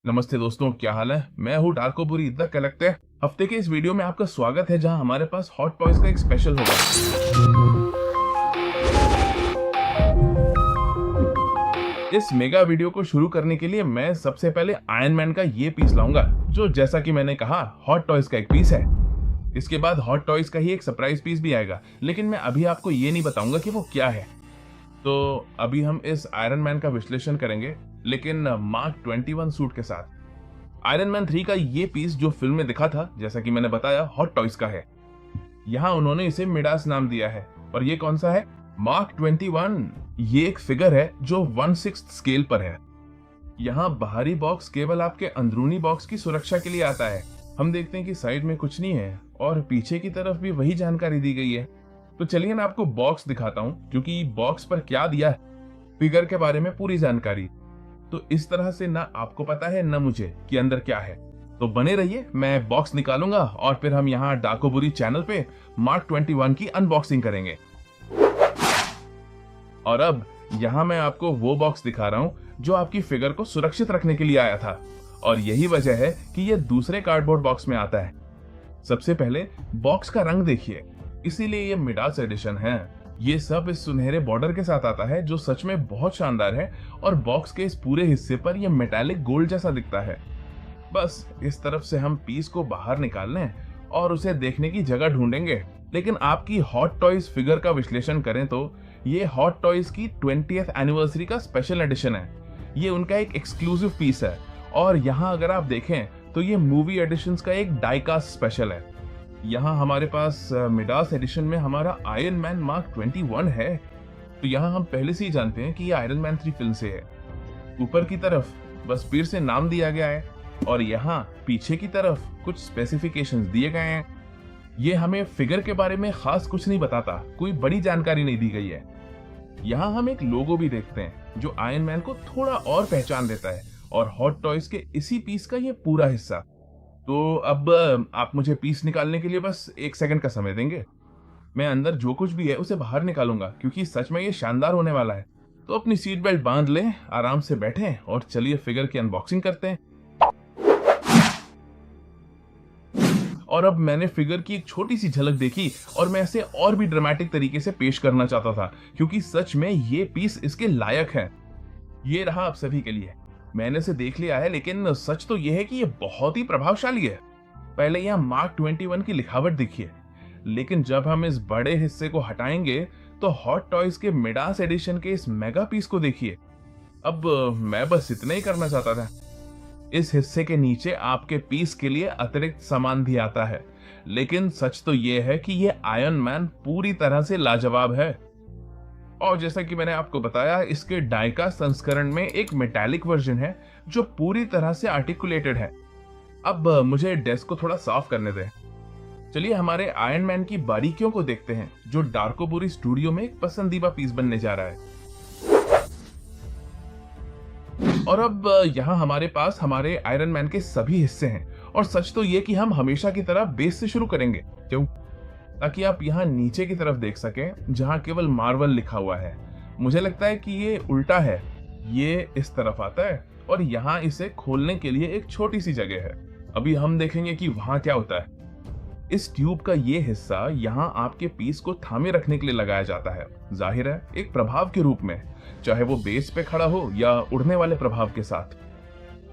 नमस्ते दोस्तों, क्या हाल है। मैं हूँ डार्कोबुरी द कलेक्टर। हफ्ते के इस वीडियो में आपका स्वागत है, जहां हमारे पास हॉट टॉयज का एक स्पेशल होगा। इस मेगा वीडियो को शुरू करने के लिए मैं सबसे पहले आयरन मैन का ये पीस लाऊंगा, जो जैसा कि मैंने कहा हॉट टॉयज का एक पीस है। इसके बाद हॉट टॉयज का ही एक सरप्राइज पीस भी आएगा, लेकिन मैं अभी आपको ये नहीं बताऊंगा कि वो क्या है। तो अभी हम इस आयरन मैन का विश्लेषण करेंगे, लेकिन मार्क 21 सूट के साथ। आयरन मैन 3 का ये पीस जो फिल्म में दिखा था, जैसा कि मैंने बताया, हॉट टॉयज का है। यहाँ उन्होंने इसे मिडास नाम दिया है। और ये कौन सा है? मार्क 21। ये एक फिगर है जो 1/6 स्केल पर है। यहाँ बाहरी बॉक्स केवल आपके अंदरूनी बॉक्स की सुरक्षा के लिए आता है। हम देखते हैं कि साइड में कुछ नहीं है और पीछे की तरफ भी वही जानकारी दी गई है। तो चलिए मैं आपको बॉक्स दिखाता हूँ, क्योंकि बॉक्स पर क्या दिया है, फिगर के बारे में पूरी जानकारी। तो इस तरह से ना आपको पता है ना मुझे कि अंदर क्या है। तो बने रहिए, मैं बॉक्स निकालूंगा और फिर हम यहाँ डाकोबुरी चैनल पे मार्क 21 की अनबॉक्सिंग करेंगे। और अब यहाँ मैं आपको वो बॉक्स दिखा रहा हूँ जो आपकी फिगर को सुरक्षित रखने के लिए आया था, और यही वजह है कि ये दूसरे कार्डबोर्ड बॉक्स में आता है। सबसे पहले बॉक्स का रंग देखिए, इसीलिए ये मिडास एडिशन है। ये सब इस सुनहरे बॉर्डर के साथ आता है, जो सच में बहुत शानदार है। और बॉक्स के इस पूरे हिस्से पर यह मेटालिक गोल्ड जैसा दिखता है। बस इस तरफ से हम पीस को बाहर निकाल लें और उसे देखने की जगह ढूंढेंगे। लेकिन आपकी हॉट टॉयज फिगर का विश्लेषण करें तो ये हॉट टॉयज की 20th एनिवर्सरी का स्पेशल एडिशन है। ये उनका एक एक्सक्लूसिव पीस है। और यहाँ अगर आप देखें तो ये मूवी एडिशंस का एक डाइकास्ट स्पेशल है। यहाँ हमारे पास मिडास एडिशन में हमारा आयरन मैन मार्क 21 है। तो यहाँ हम पहले से ही जानते हैं कि ये आयरन मैन 3 फिल्म से है। ऊपर की तरफ बस फिर से नाम दिया गया है, और यहाँ पीछे की तरफ कुछ स्पेसिफिकेशंस दिए गए हैं। ये हमें फिगर के बारे में खास कुछ नहीं बताता, कोई बड़ी जानकारी नहीं दी गई है। यहाँ हम एक लोगो भी देखते हैं जो आयरन मैन को थोड़ा और पहचान देता है, और हॉट टॉयज के इसी पीस का ये पूरा हिस्सा। तो अब आप मुझे पीस निकालने के लिए बस 1 सेकंड का समय देंगे। मैं अंदर जो कुछ भी है उसे बाहर निकालूंगा, क्योंकि सच में ये शानदार होने वाला है। तो अपनी सीट बेल्ट बांध लें, आराम से बैठें और चलिए फिगर की अनबॉक्सिंग करते हैं। और अब मैंने फिगर की एक छोटी सी झलक देखी, और मैं इसे और भी ड्रामेटिक तरीके से पेश करना चाहता था, क्योंकि सच में ये पीस इसके लायक है। ये रहा आप सभी के लिए। मैंने इसे देख लिया है, लेकिन सच तो यह है कि ये बहुत ही प्रभावशाली है। पहले यहाँ मार्क 21 की लिखावट देखिए, लेकिन जब हम इस बड़े हिस्से को हटाएंगे तो हॉट टॉयज के मिडास एडिशन के इस मेगा पीस को देखिए। अब मैं बस इतना ही करना चाहता था। इस हिस्से के नीचे आपके पीस के लिए अतिरिक्त सामान भी आता है, लेकिन सच तो यह है कि यह आयरन मैन पूरी तरह से लाजवाब है। और जैसा कि मैंने आपको बताया, इसके डाइका संस्करण में एक मेटालिक वर्जन है जो पूरी तरह से आर्टिकुलेटेड है। अब मुझे डेस्क को थोड़ा साफ करने दें। चलिए हमारे आयरन मैन की बारीकियों को देखते हैं, जो डार्कोबुरी स्टूडियो में एक पसंदीदा पीस बनने जा रहा है। और अब यहाँ हमारे पास हमारे आयरन मैन के सभी हिस्से हैं। और सच तो ये कि हम हमेशा की तरह बेस से शुरू करेंगे। क्यों? ताकि आप यहाँ नीचे की तरफ देख सकें, जहाँ केवल मार्वल लिखा हुआ है। मुझे लगता है कि ये उल्टा है। ये इस तरफ आता है और यहाँ इसे खोलने के लिए एक छोटी सी जगह है। अभी हम देखेंगे कि वहां क्या होता है। इस ट्यूब का ये हिस्सा यहाँ आपके पीस को थामे रखने के लिए लगाया जाता है, जाहिर है एक प्रभाव के रूप में, चाहे वो बेस पे खड़ा हो या उड़ने वाले प्रभाव के साथ।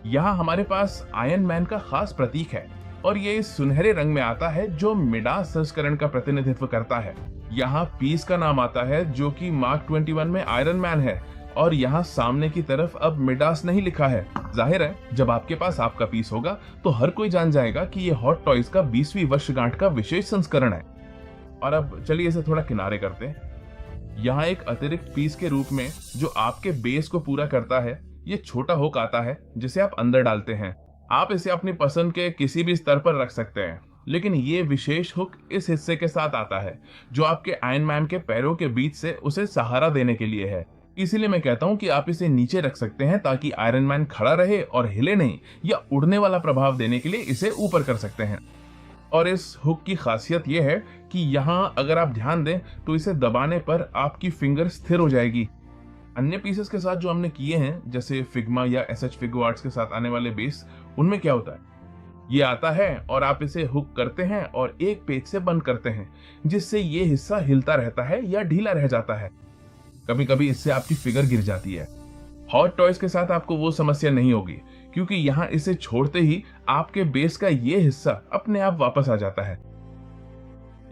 यहाँ हमारे पास आयरन मैन का खास प्रतीक है, और ये इस सुनहरे रंग में आता है जो मिडास संस्करण का प्रतिनिधित्व करता है। यहाँ पीस का नाम आता है जो कि मार्क 21 में आयरन मैन है, और यहाँ सामने की तरफ अब मिडास नहीं लिखा है। जाहिर है जब आपके पास आपका पीस होगा तो हर कोई जान जाएगा कि ये हॉट टॉयज का 20वीं वर्षगांठ का विशेष संस्करण है। और अब चलिए इसे थोड़ा किनारे करते हैं। यहाँ एक अतिरिक्त पीस के रूप में जो आपके बेस को पूरा करता है, ये छोटा हुक आता है जिसे आप अंदर डालते हैं। आप इसे अपनी पसंद के किसी भी स्तर पर रख सकते हैं, लेकिन ये विशेष हुक इस हिस्से के साथ आता है जो आपके आयरन मैन के पैरों के बीच से उसे सहारा देने के लिए है। इसीलिए मैं कहता हूँ कि आप इसे नीचे रख सकते हैं, ताकि आयरन मैन खड़ा रहे और हिले नहीं, या उड़ने वाला प्रभाव देने के लिए इसे ऊपर कर सकते हैं। और इस हुक की खासियत यह है कि यहाँ अगर आप ध्यान दें तो इसे दबाने पर आपकी फिंगर स्थिर हो जाएगी। अन्य पीसेस के साथ जो हमने किए हैं, जैसे फिग्मा या एसएच फिगो आर्ट्स के साथ आने वाले बेस, उनमें क्या होता है, ये आता है और आप इसे हुक करते हैं और एक पेज से बंद करते हैं, जिससे ये हिस्सा हिलता रहता है या ढीला रह जाता है। कभी कभी इससे आपकी फिगर गिर जाती है। हॉट टॉयज के साथ आपको वो समस्या नहीं होगी, क्योंकि यहाँ इसे छोड़ते ही आपके बेस का ये हिस्सा अपने आप वापस आ जाता है।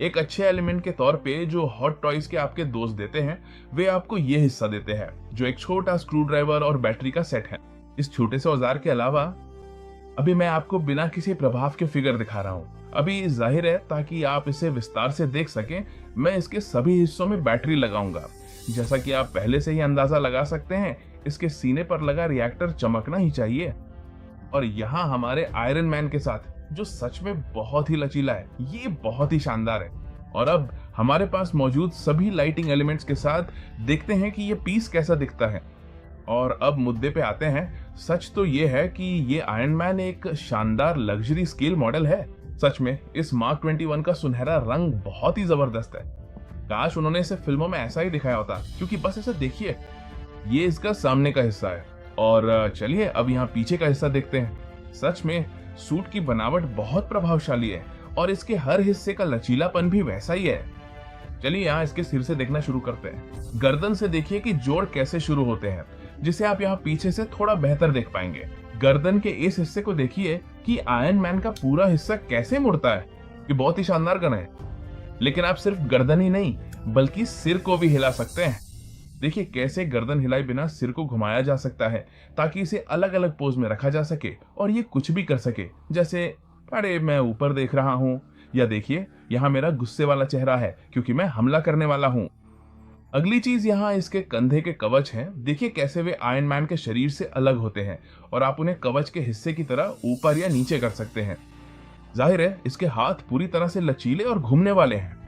एक अच्छे एलिमेंट के तौर पे जो हॉट टॉयज के आपके दोस्त देते हैं, वे आपको ये हिस्सा देते हैं, जो एक छोटा स्क्रू ड्राइवर और बैटरी का सेट है। इस छोटे से औजार के अलावा अभी मैं आपको बिना किसी प्रभाव के फिगर दिखा रहा हूँ। अभी जाहिर है, ताकि आप इसे विस्तार से देख सकें, मैं इसके सभी हिस्सों में बैटरी लगाऊंगा। जैसा कि आप पहले से ही अंदाजा लगा सकते हैं, इसके सीने पर लगा रिएक्टर चमकना ही चाहिए। और यहाँ हमारे आयरन मैन के साथ, जो सच में बहुत ही लचीला है, ये बहुत ही शानदार है। और अब हमारे पास मौजूद सभी लाइटिंग एलिमेंट्स के साथ देखते हैं कि ये पीस कैसा दिखता है। और अब मुद्दे पे आते हैं। सच तो ये है कि ये आयरन मैन एक शानदार लग्जरी स्केल मॉडल है। सच में इस मार्क 21 का सुनहरा रंग बहुत ही जबरदस्त है। काश उन्होंने इसे फिल्मों में ऐसा ही दिखाया होता, क्योंकि बस इसे देखिए, ये इसका सामने का हिस्सा है। और चलिए अब यहाँ पीछे का हिस्सा देखते हैं। सच में सूट की बनावट बहुत प्रभावशाली है और इसके हर हिस्से का लचीलापन भी वैसा ही है। चलिए यहाँ इसके सिर से देखना शुरू करते हैं। गर्दन से देखिए कि जोड़ कैसे शुरू होते हैं, जिसे आप यहाँ पीछे से थोड़ा बेहतर देख पाएंगे। गर्दन के इस हिस्से को देखिए कि आयरन मैन का पूरा हिस्सा कैसे मुड़ता है। ये बहुत ही शानदार गन है। लेकिन आप सिर्फ गर्दन ही नहीं, बल्कि सिर को भी हिला सकते हैं। देखिए कैसे गर्दन हिलाए बिना सिर को घुमाया जा सकता है, ताकि इसे अलग अलग पोज में रखा जा सके और ये कुछ भी कर सके, जैसे अरे मैं ऊपर देख रहा हूँ, या देखिए यहाँ मेरा गुस्से वाला चेहरा है क्योंकि मैं हमला करने वाला हूँ। अगली चीज यहाँ इसके कंधे के कवच हैं। देखिए कैसे वे आयरन मैन के शरीर से अलग होते हैं और आप उन्हें कवच के हिस्से की तरह ऊपर या नीचे कर सकते हैं। जाहिर है इसके हाथ पूरी तरह से लचीले और घूमने वाले हैं।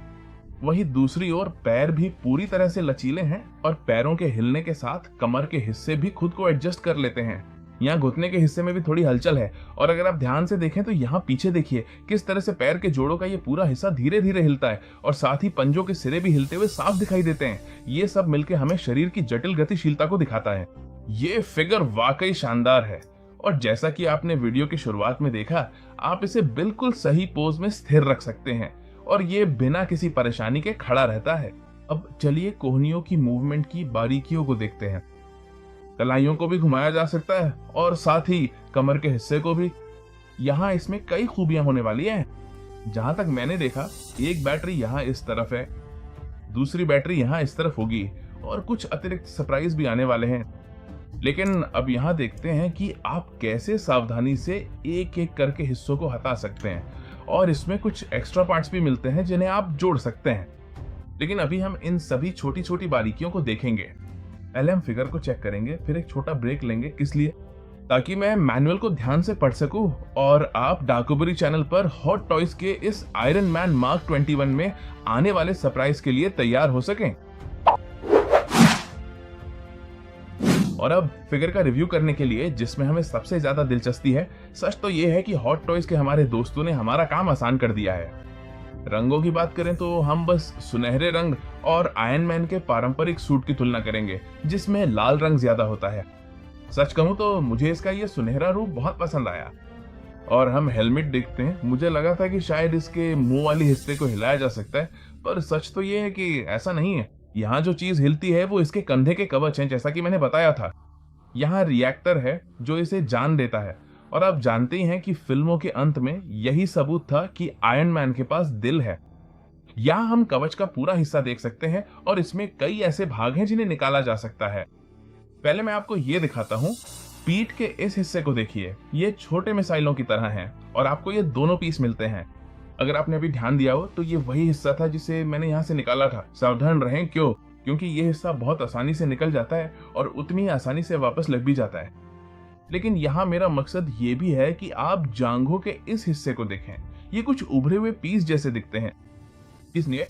वहीं दूसरी ओर पैर भी पूरी तरह से लचीले हैं और पैरों के हिलने के साथ कमर के हिस्से भी खुद को एडजस्ट कर लेते हैं। यहाँ घुटने के हिस्से में भी थोड़ी हलचल है, और अगर आप ध्यान से देखें तो यहाँ पीछे देखिए किस तरह से पैर के जोड़ों का ये पूरा हिस्सा धीरे धीरे हिलता है और साथ ही पंजों के सिरे भी हिलते हुए साफ दिखाई देते हैं। ये सब मिलकर हमें शरीर की जटिल गतिशीलता को दिखाता है। ये फिगर वाकई शानदार है, और जैसा कि आपने वीडियो की शुरुआत में देखा, आप इसे बिल्कुल सही पोज में स्थिर रख सकते हैं और ये बिना किसी परेशानी के खड़ा रहता है। अब चलिए कोहनियों की मूवमेंट की बारीकियों को देखते हैं। कलाइयों को भी घुमाया जा सकता है और साथ ही कमर के हिस्से को भी। यहाँ इसमें कई खूबियां होने वाली हैं। जहां तक मैंने देखा, एक बैटरी यहाँ इस तरफ है, दूसरी बैटरी यहाँ इस तरफ होगी और कुछ अतिरिक्त सरप्राइज भी आने वाले हैं। लेकिन अब यहाँ देखते हैं कि आप कैसे सावधानी से एक एक करके हिस्सों को हटा सकते हैं, और इसमें कुछ एक्स्ट्रा पार्ट्स भी मिलते हैं जिन्हें आप जोड़ सकते हैं। लेकिन अभी हम इन सभी छोटी छोटी बारीकियों को देखेंगे। पहले हम फिगर को चेक करेंगे, फिर एक छोटा ब्रेक लेंगे। किस लिए? ताकि मैं मैनुअल को ध्यान से पढ़ सकूं और आप डाकुबरी चैनल पर हॉट टॉयज के इस आयरन मैन मार्क 21 में आने वाले सरप्राइज के लिए तैयार हो सकें। और अब फिगर का रिव्यू करने के लिए, जिसमें हमें सबसे ज्यादा दिलचस्पी है, सच तो ये है कि हॉट टॉयज के हमारे दोस्तों ने हमारा काम आसान कर दिया है। रंगों की बात करें तो हम बस सुनहरे रंग और आयरन मैन के पारंपरिक सूट की तुलना करेंगे, जिसमें लाल रंग ज्यादा होता है। सच कहूं तो मुझे इसका ये सुनहरा रूप बहुत पसंद आया। और हम हेलमेट देखते हैं, मुझे लगा था कि शायद इसके मुंह वाली हिस्से को हिलाया जा सकता है, पर सच तो ये है कि ऐसा नहीं है। यहाँ जो चीज हिलती है वो इसके कंधे के कवच हैं, जैसा कि मैंने बताया था। यहाँ रिएक्टर है जो इसे जान देता है, और आप जानते ही हैं कि फिल्मों के अंत में यही सबूत था कि आयरन मैन के पास दिल है। यहाँ हम कवच का पूरा हिस्सा देख सकते हैं और इसमें कई ऐसे भाग हैं जिन्हें निकाला जा सकता है। पहले मैं आपको ये दिखाता हूँ। पीठ के इस हिस्से को देखिए, ये छोटे मिसाइलों की तरह हैं और आपको ये दोनों पीस मिलते हैं। अगर आपने अभी ध्यान दिया हो तो ये वही हिस्सा था जिसे मैंने यहाँ से निकाला था। सावधान रहें, क्योंकि ये हिस्सा बहुत आसानी से निकल जाता है और उतनी ही आसानी से वापस लग भी जाता है। लेकिन यहाँ मेरा मकसद ये भी है कि आप जांघों के इस हिस्से को देखें। ये कुछ उभरे हुए पीस जैसे दिखते हैं, इसलिए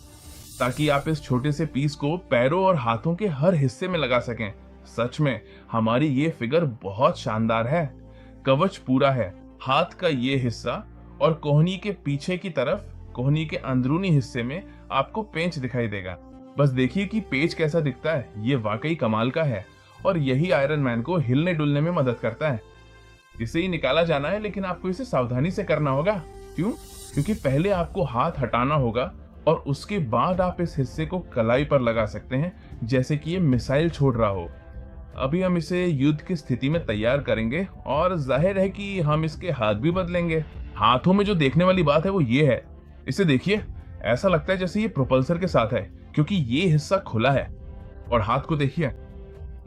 ताकि आप इस छोटे से पीस को पैरों और हाथों के हर हिस्से में लगा सकें। सच में हमारी ये फिगर बहुत शानदार है। कवच पूरा है, हाथ का ये हिस्सा और कोहनी के पीछे की तरफ, कोहनी के अंदरूनी हिस्से में आपको पेंच दिखाई देगा। बस देखिए कि पेच कैसा दिखता है, ये वाकई कमाल का है। और यही आयरन मैन को हिलने डुलने में मदद करता है। इसे ही निकाला जाना है, लेकिन आपको इसे सावधानी से करना होगा। क्यों? क्योंकि पहले आपको हाथ हटाना होगा और उसके बाद आप इस हिस्से को कलाई पर लगा सकते हैं, जैसे कि ये मिसाइल छोड़ रहा हो। अभी हम इसे युद्ध की स्थिति में तैयार करेंगे और जाहिर है कि हम इसके हाथ भी बदलेंगे। हाथों में जो देखने वाली बात है वो ये है, इसे देखिए, ऐसा लगता है जैसे ये प्रोपल्सर के साथ है, क्योंकि ये हिस्सा खुला है। और हाथ को देखिए।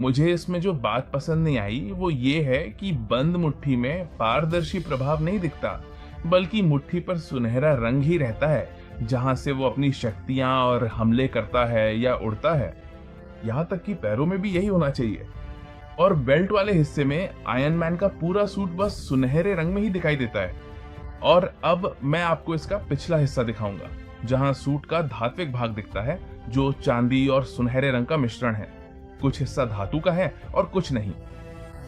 मुझे इसमें जो बात पसंद नहीं आई वो ये है कि बंद मुट्ठी में पारदर्शी प्रभाव नहीं दिखता, बल्कि मुट्ठी पर सुनहरा रंग ही रहता है, जहां से वो अपनी शक्तियां और हमले करता है या उड़ता है। यहाँ तक कि पैरों में भी यही होना चाहिए। और बेल्ट वाले हिस्से में आयरन मैन का पूरा सूट बस सुनहरे रंग में ही दिखाई देता है। और अब मैं आपको इसका पिछला हिस्सा दिखाऊंगा, जहां सूट का धात्विक भाग दिखता है, जो चांदी और सुनहरे रंग का मिश्रण है। कुछ हिस्सा धातु का है और कुछ नहीं।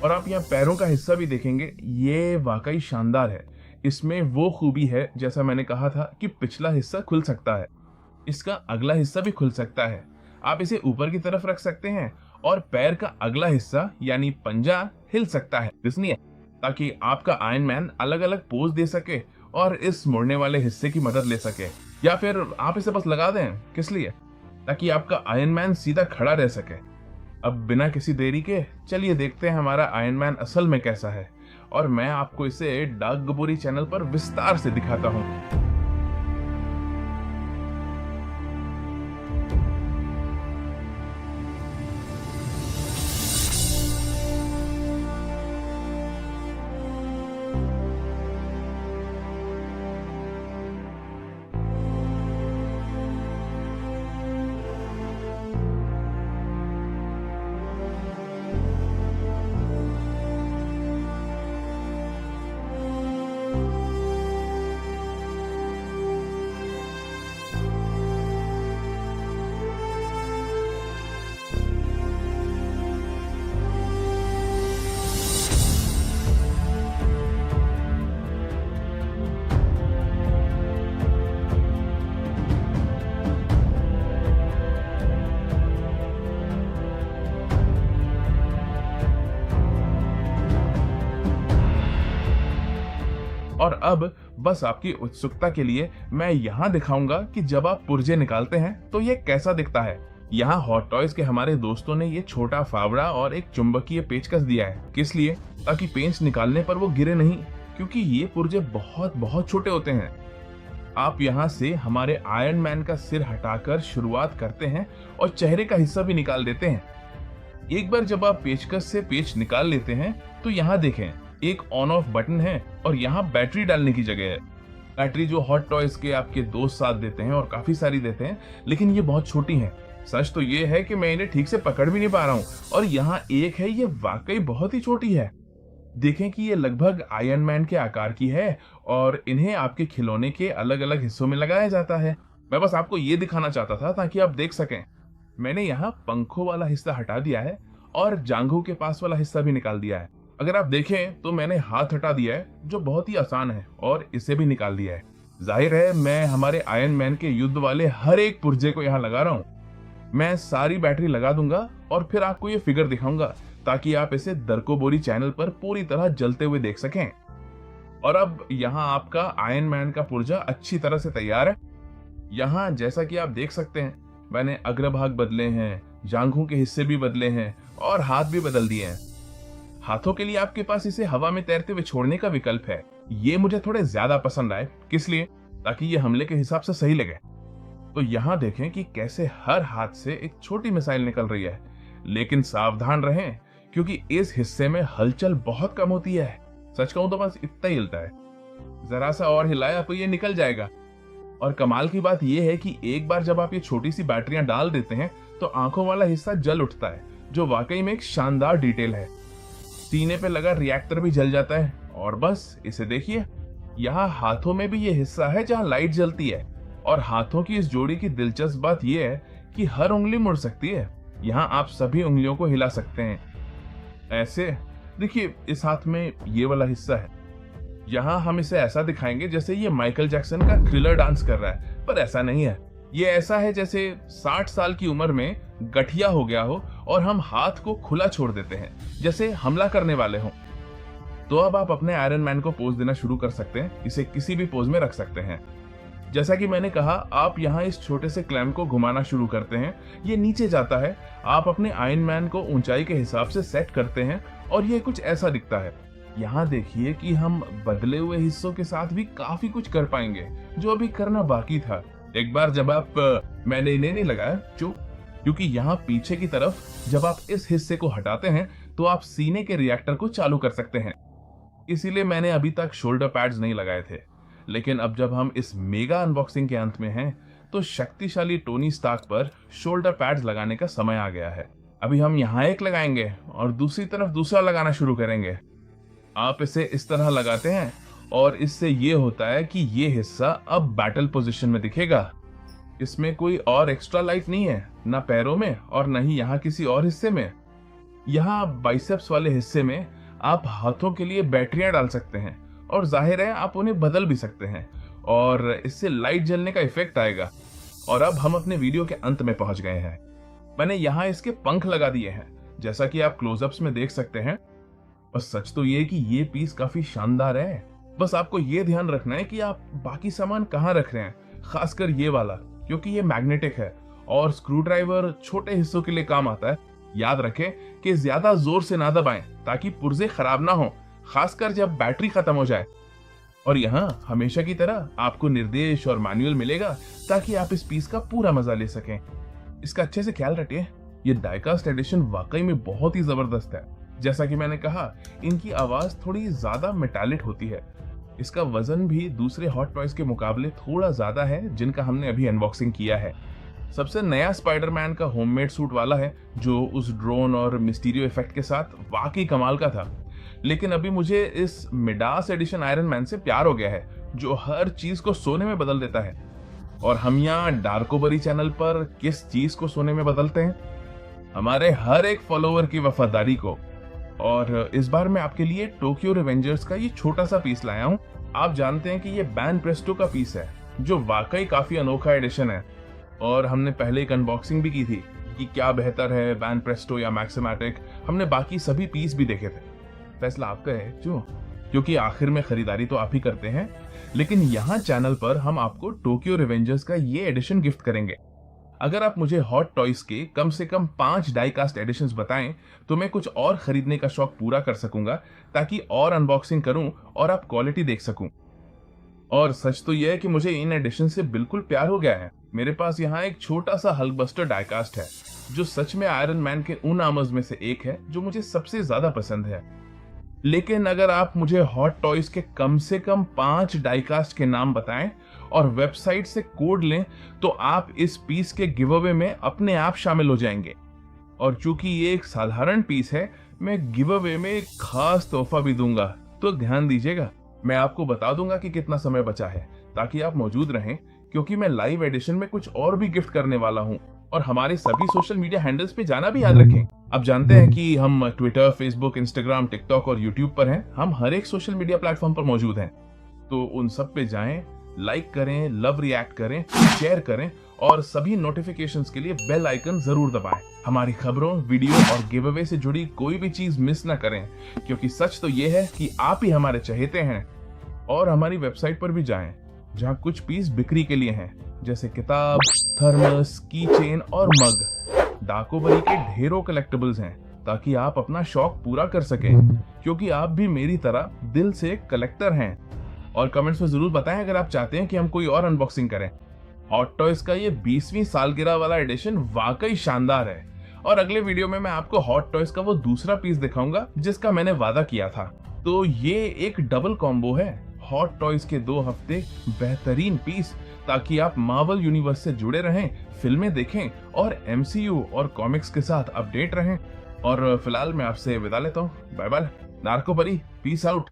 और आप यहाँ पैरों का हिस्सा भी देखेंगे, ये वाकई शानदार है। इसमें वो खूबी है, जैसा मैंने कहा था, कि पिछला हिस्सा खुल सकता है, इसका अगला हिस्सा भी खुल सकता है। आप इसे ऊपर की तरफ रख सकते हैं और पैर का अगला हिस्सा यानी पंजा हिल सकता है, इसलिए ताकि आपका आयरन मैन अलग अलग पोज दे सके और इस मुड़ने वाले हिस्से की मदद ले सके। या फिर आप इसे बस लगा दें, किस लिए? ताकि आपका आयरन मैन सीधा खड़ा रह सके। अब बिना किसी देरी के चलिए देखते हैं हमारा आयरन मैन असल में कैसा है, और मैं आपको इसे डाक गबोरी चैनल पर विस्तार से दिखाता हूँ। और अब बस आपकी उत्सुकता के लिए मैं यहाँ दिखाऊंगा कि जब आप पुर्जे निकालते हैं तो ये कैसा दिखता है। यहाँ हॉट टॉयज के हमारे दोस्तों ने ये छोटा फावड़ा और एक चुंबकीय पेचकस दिया है। किस लिए? ताकि पेंच निकालने पर वो गिरे नहीं, क्योंकि ये पुर्जे बहुत बहुत छोटे होते हैं। आप यहाँ से हमारे आयरन मैन का सिर हटाकर शुरुआत करते हैं और चेहरे का हिस्सा भी निकाल देते हैं। एक बार जब आप पेचकस से पेच निकाल लेते हैं तो यहाँ देखें, एक ऑन ऑफ बटन है और यहाँ बैटरी डालने की जगह है। बैटरी जो हॉट टॉयज के आपके दोस्त साथ देते हैं और काफी सारी देते हैं, लेकिन ये बहुत छोटी हैं। सच तो ये है कि मैं इन्हें ठीक से पकड़ भी नहीं पा रहा हूँ। और यहाँ एक है, ये वाकई बहुत ही छोटी है। देखें कि ये लगभग आयरन मैन के आकार की है और इन्हें आपके खिलौने के अलग अलग हिस्सों में लगाया जाता है। मैं बस आपको ये दिखाना चाहता था ताकि आप देख सकें। मैंने यहाँ पंखों वाला हिस्सा हटा दिया है और जांघों के पास वाला हिस्सा भी निकाल दिया है। अगर आप देखें तो मैंने हाथ हटा दिया है, जो बहुत ही आसान है, और इसे भी निकाल दिया है। जाहिर है मैं हमारे आयरन मैन के युद्ध वाले हर एक पुर्जे को यहाँ लगा रहा हूँ। मैं सारी बैटरी लगा दूंगा और फिर आपको ये फिगर दिखाऊंगा, ताकि आप इसे दरकोबोरी चैनल पर पूरी तरह जलते हुए देख सकें। और अब यहाँ आपका आयरन मैन का पुर्जा अच्छी तरह से तैयार है। यहाँ जैसा कि आप देख सकते हैं, मैंने अग्रभाग बदले हैं, जांघों के हिस्से भी बदले हैं और हाथ भी बदल दिए हैं। हाथों के लिए आपके पास इसे हवा में तैरते हुए छोड़ने का विकल्प है। ये मुझे थोड़े ज्यादा पसंद आए। किस लिए? ताकि ये हमले के हिसाब से सही लगे। तो यहाँ देखें कि कैसे हर हाथ से एक छोटी मिसाइल निकल रही है। लेकिन सावधान रहें, क्योंकि इस हिस्से में हलचल बहुत कम होती है। सच कहूं तो बस इतना ही हिलता है। जरा सा और हिलाया तो ये निकल जाएगा। और कमाल की बात यह है कि एक बार जब आप ये छोटी सी बैटरियां डाल देते हैं तो आंखों वाला हिस्सा जल उठता है, जो वाकई में एक शानदार डिटेल है। सीने पे लगा रिएक्टर भी जल जाता है। और बस इसे देखिए, यहाँ हाथों में भी ये हिस्सा है जहाँ लाइट जलती है। और हाथों की इस जोड़ी की दिलचस्प बात यह है कि हर उंगली मुड़ सकती है। यहाँ आप सभी उंगलियों को हिला सकते हैं। ऐसे देखिए, इस हाथ में ये वाला हिस्सा है। यहाँ हम इसे ऐसा दिखाएंगे जैसे ये माइकल जैक्सन का थ्रिलर डांस कर रहा है, पर ऐसा नहीं है। ये ऐसा है जैसे 60 साल की उम्र में गठिया हो गया हो और हम हाथ को खुला छोड़ देते हैं जैसे हमला करने वाले हों। तो अब आप अपने आयरन मैन को पोज देना शुरू कर सकते हैं। इसे किसी भी पोज में रख सकते हैं। जैसा कि मैंने कहा, आप यहाँ इस छोटे से क्लैम्प को घुमाना शुरू करते हैं, ये नीचे जाता है। आप अपने आयरन मैन को ऊंचाई के हिसाब से सेट करते हैं और ये कुछ ऐसा दिखता है। यहाँ देखिए कि हम बदले हुए हिस्सों के साथ भी काफी कुछ कर पाएंगे जो अभी करना बाकी था। एक बार जब मैंने इन्हें नहीं लगाया क्योंकि यहाँ पीछे की तरफ जब आप इस हिस्से को हटाते हैं तो आप सीने के रिएक्टर को चालू कर सकते हैं। इसीलिए मैंने अभी तक शोल्डर पैड्स नहीं लगाए थे। लेकिन अब जब हम इस मेगा अनबॉक्सिंग के अंत में हैं, तो शक्तिशाली टोनी स्टार्क पर शोल्डर पैड्स लगाने का समय आ गया है। अभी हम यहाँ एक लगाएंगे और दूसरी तरफ दूसरा लगाना शुरू करेंगे। आप इसे इस तरह लगाते हैं और इससे ये होता है कि ये हिस्सा अब बैटल पोजीशन में दिखेगा। इसमें कोई और एक्स्ट्रा लाइट नहीं है, ना पैरों में और न ही यहाँ किसी और हिस्से में। यहाँ बाइसेप्स वाले हिस्से में आप हाथों के लिए बैटरियां डाल सकते हैं और जाहिर है आप उन्हें बदल भी सकते हैं और इससे लाइट जलने का इफेक्ट आएगा। और अब हम अपने वीडियो के अंत में पहुंच गए हैं। मैंने यहाँ इसके पंख लगा दिए हैं, जैसा कि आप क्लोजअप्स में देख सकते हैं। और सच तो ये कि ये पीस काफी शानदार है। बस आपको ये ध्यान रखना है कि आप बाकी सामान कहाँ रख रहे हैं, खासकर ये वाला, क्योंकि ये मैग्नेटिक है और स्क्रू ड्राइवर छोटे हिस्सों के लिए काम आता है। याद रखें कि ज्यादा जोर से ना दबाएं ताकि पुर्जे खराब ना हो, खासकर जब बैटरी खत्म हो जाए। और यहाँ हमेशा की तरह आपको निर्देश और मैनुअल मिलेगा ताकि आप इस पीस का पूरा मजा ले सकें। इसका अच्छे से ख्याल रखिए। ये डाइकास्ट एडिशन वाकई में बहुत ही जबरदस्त है। जैसा कि मैंने कहा, इनकी आवाज थोड़ी ज्यादा मेटालिक होती है। इसका वजन भी दूसरे हॉट टॉयज के मुकाबले थोड़ा ज्यादा है जिनका हमने अभी अनबॉक्सिंग किया है। सबसे नया स्पाइडरमैन का होममेड सूट वाला है जो उस ड्रोन और मिस्टीरियो इफेक्ट के साथ वाकई कमाल का था। लेकिन अभी मुझे इस मिडास एडिशन आयरन मैन से प्यार हो गया है जो हर चीज को सोने में बदल देता है। और हम यहाँ डार्कोबरी चैनल पर किस चीज को सोने में बदलते हैं? हमारे हर एक फॉलोअर की वफादारी को। और इस बार मैं आपके लिए टोक्यो रिवेंजर्स का ये छोटा सा पीस लाया हूँ। आप जानते हैं कि ये बैन प्रेस्टो का पीस है जो वाकई काफी अनोखा एडिशन है। और हमने पहले एक अनबॉक्सिंग भी की थी कि क्या बेहतर है, बैन प्रेस्टो या मैक्सिमैटिक। हमने बाकी सभी पीस भी देखे थे। फैसला आपका है क्योंकि आखिर में खरीदारी तो आप ही करते हैं। लेकिन यहाँ चैनल पर हम आपको टोक्यो रिवेंजर्स का ये एडिशन गिफ्ट करेंगे। अगर आप मुझे हॉट टॉयज के कम से कम 5 डाइकास्ट एडिशंस बताएं तो मैं कुछ और खरीदने का शौक पूरा कर सकूंगा ताकि और अनबॉक्सिंग करूं और आप क्वालिटी देख सकूं। और सच तो यह है कि मुझे इन एडिशन से बिल्कुल प्यार हो गया है। मेरे पास यहाँ एक छोटा सा हल्कबस्टर डाइकास्ट है जो सच में आयरन मैन के उन आर्मर्स में से एक है जो मुझे सबसे ज्यादा पसंद है। लेकिन अगर आप मुझे हॉट टॉयज के कम से कम 5 डाइकास्ट के नाम बताएं और वेबसाइट से कोड लें तो आप इस पीस के गिव अवे में अपने आप शामिल हो जाएंगे। और चूंकि ये एक साधारण पीस है, मैं गिव अवे में एक खास तोहफा भी दूंगा, तो ध्यान दीजिएगा। मैं आपको बता दूंगा कि कितना समय बचा है ताकि आप मौजूद रहें, क्योंकि मैं लाइव एडिशन में कुछ और भी गिफ्ट करने वाला हूं। और हमारे सभी सोशल मीडिया हैंडल्स पे जाना भी याद रखें। आप जानते हैं कि हम ट्विटर, फेसबुक, इंस्टाग्राम, टिकटॉक और यूट्यूब पर हैं। हम हर एक सोशल मीडिया प्लेटफॉर्म पर मौजूद हैं, तो उन सब पे जाएं, लाइक करें, लव रिएक्ट करें, शेयर करें और सभी नोटिफिकेशंस के लिए बेल आइकन जरूर दबाएं। हमारी खबरों, वीडियो और गिव अवे से जुड़ी कोई भी चीज मिस ना करें, क्योंकि सच तो ये है कि आप ही हमारे चहेते हैं। और हमारी वेबसाइट पर भी जाएं जहां कुछ पीस बिक्री के लिए हैं, जैसे किताब, थर्मस, की चेन और मग। डाकोबरी के ढेरों कलेक्टिबल्स हैं ताकि आप अपना शौक पूरा कर सकें, क्योंकि आप भी मेरी तरह दिल से कलेक्टर हैं। और कमेंट्स में जरूर बताएं अगर आप चाहते हैं कि हम कोई और अनबॉक्सिंग करें। हॉट टॉयज का ये 20वीं सालगिरह वाला एडिशन वाकई शानदार है। और अगले वीडियो में मैं आपको हॉट टॉयज का वो दूसरा पीस दिखाऊंगा जिसका मैंने वादा किया था। तो ये एक डबल कॉम्बो है, हॉट टॉयज के 2 हफ्ते बेहतरीन पीस, ताकि आप मार्वल यूनिवर्स से जुड़े रहें, फिल्में देखें और MCU और कॉमिक्स के साथ अपडेट रहें। और फिलहाल मैं आपसे विदा लेता हूँ। बाय बाय, नार्कोबरी, पीस आउट।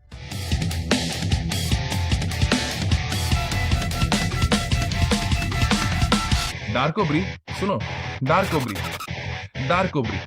डार्कोबरी सुनो, डार्कोबरी, डार्कोबरी।